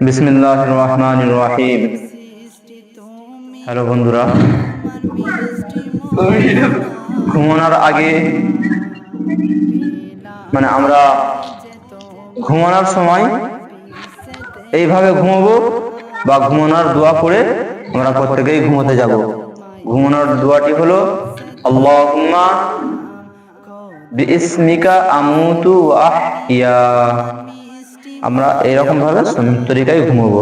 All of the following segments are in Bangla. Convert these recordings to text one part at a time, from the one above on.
বিসমিল্লাহির রহমানির রহিম। হ্যালো বন্ধুরা, ঘুমানোর আগে আমরা ঘুমানোর সময় এইভাবে ঘুমাবো বা ঘুমানোর দোয়া করে আমরা প্রত্যেকেই ঘুমোতে যাব। ঘুমানোর দোয়াটি হলো আল্লাহুম্মা বিইসমিকা আমুতু ওয়া আহইয়া। আমরা এরকম ভাবে সুন্নত তরিকায় ঘুমাবো।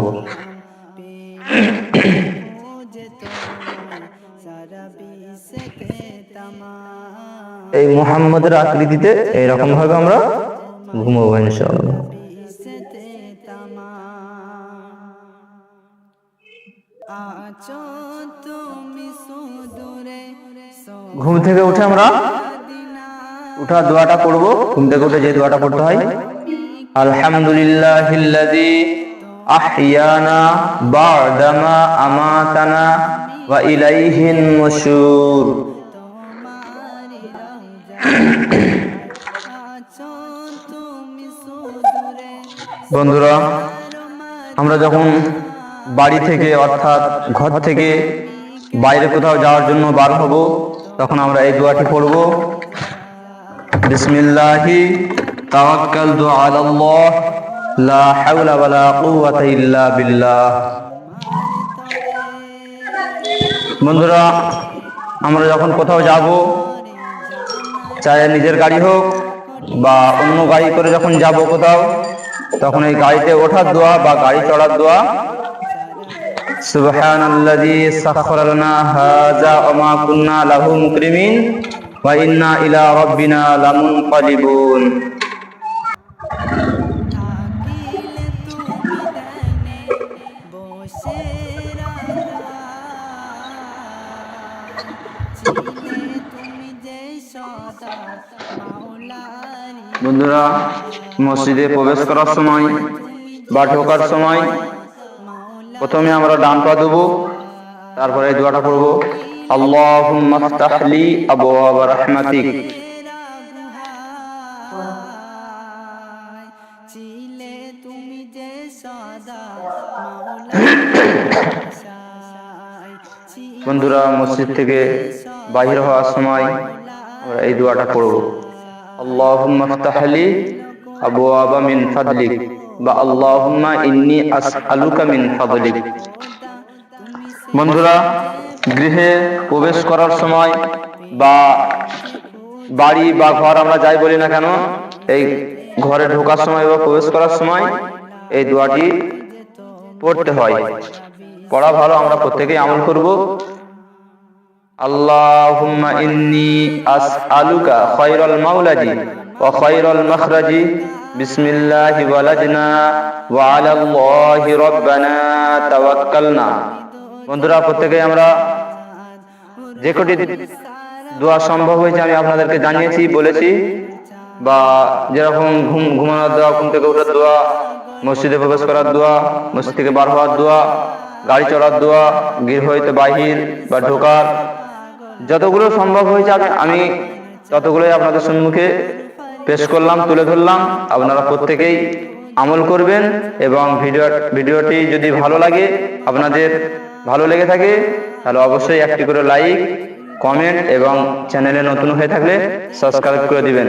এই মুহাম্মদের আকৃতিতে এইরকম ভাবে আমরা ঘুমাবো ইনশাআল্লাহ। ঘুম থেকে উঠে আমরা উঠার দোয়াটা পড়ব। ঘুম থেকে উঠে যে দোয়াটা পড়তে হয়, আলহামদুলিল্লাহিল্লাযী আহইয়ানা বা'দামা আমাতানা ওয়া ইলাইহিন নুশুর। বন্ধুরা, আমরা যখন বাড়ি থেকে অর্থাৎ ঘর থেকে বাইরে কোথাও যাওয়ার জন্য বার হব, তখন আমরা এই দোয়াটি পড়ব। বিসমিল্লাহি তাওয়াক্কালতু আলাল্লাহ লা হাওলা ওয়ালা কুওয়াতা ইল্লা বিল্লাহ। বন্ধুরা, আমরা যখন কোথাও যাব, চাই নিজের গাড়ি হোক বা অন্য গাড়ি করে যখন যাব কোথাও, তখন এই গাড়িতে ওঠার দোয়া বা গাড়ি চড়ার দোয়া, সুবহানাল্লাযী সাখখারা লানা হাযা ওয়া মা কুন্না লাহু মুকরিমিন ওয়া ইন্না ইলা রাব্বিনা লামুনকালিবুন। বন্ধুরা, মসজিদে প্রবেশ করার সময় বা ঢোকার সময় প্রথমে আমরা ডান পা দেবো, তারপরে এই দোয়াটা পড়ব, আল্লাহুম্মা ফতাহ লি আবওয়াব রাহমাতিক। বন্ধুরা, মসজিদ থেকে বাহির হওয়ার সময় আমরা এই দোয়াটা পড়ব, আল্লাহুম্মা ফতাহ লি আবওয়াবা মিন ফাদলিক বা আল্লাহুম্মা ইন্নী আসআলুকা মিন ফাদলিক। বন্ধুরা, গৃহে প্রবেশ করার সময় বা বাড়ি বা ঘর আমরা যাই বলি না কেন, এই ঘরে ঢোকার সময় বা প্রবেশ করার সময় এই দোয়াটি পড়তে হয়। পড়া ভালো, আমরা প্রত্যেকেই আমল করব। আল্লাহুম্মা ইন্নী আসআলুকা খায়রাল মাওলাজি ওয়া খায়রাল মাখরাজি বিসমিল্লাহি ওয়ালাজনা ওয়া আলাল্লাহি রাব্বানা তাওয়াক্কালনা। বন্ধুরা, প্রত্যেকেই আমরা যে কটি দোয়া সম্ভব হয়েছে আমি আপনাদেরকে জানিয়েছি, বলেছি, বা যেরকম ঘুমানোর দোয়া, ঘুম থেকে ওঠার দোয়া, মসজিদে প্রবেশ করার দোয়া, মসজিদ থেকে বার হওয়ার দোয়া, গাড়ি চড়ার দোয়া, গৃহ হইতে বাহির বা ঢোকার, যতগুলো সম্ভব হয়েছে আমি ততগুলোই আপনাদের সম্মুখে পেশ করলাম, তুলে ধরলাম। আপনারা প্রত্যেকেই আমল করবেন এবং ভিডিওটি যদি ভালো লাগে, আপনাদের ভালো লেগে থাকে, তাহলে অবশ্যই একটি করে লাইক, কমেন্ট এবং চ্যানেলে নতুন হয়ে থাকলে সাবস্ক্রাইব করে দিবেন।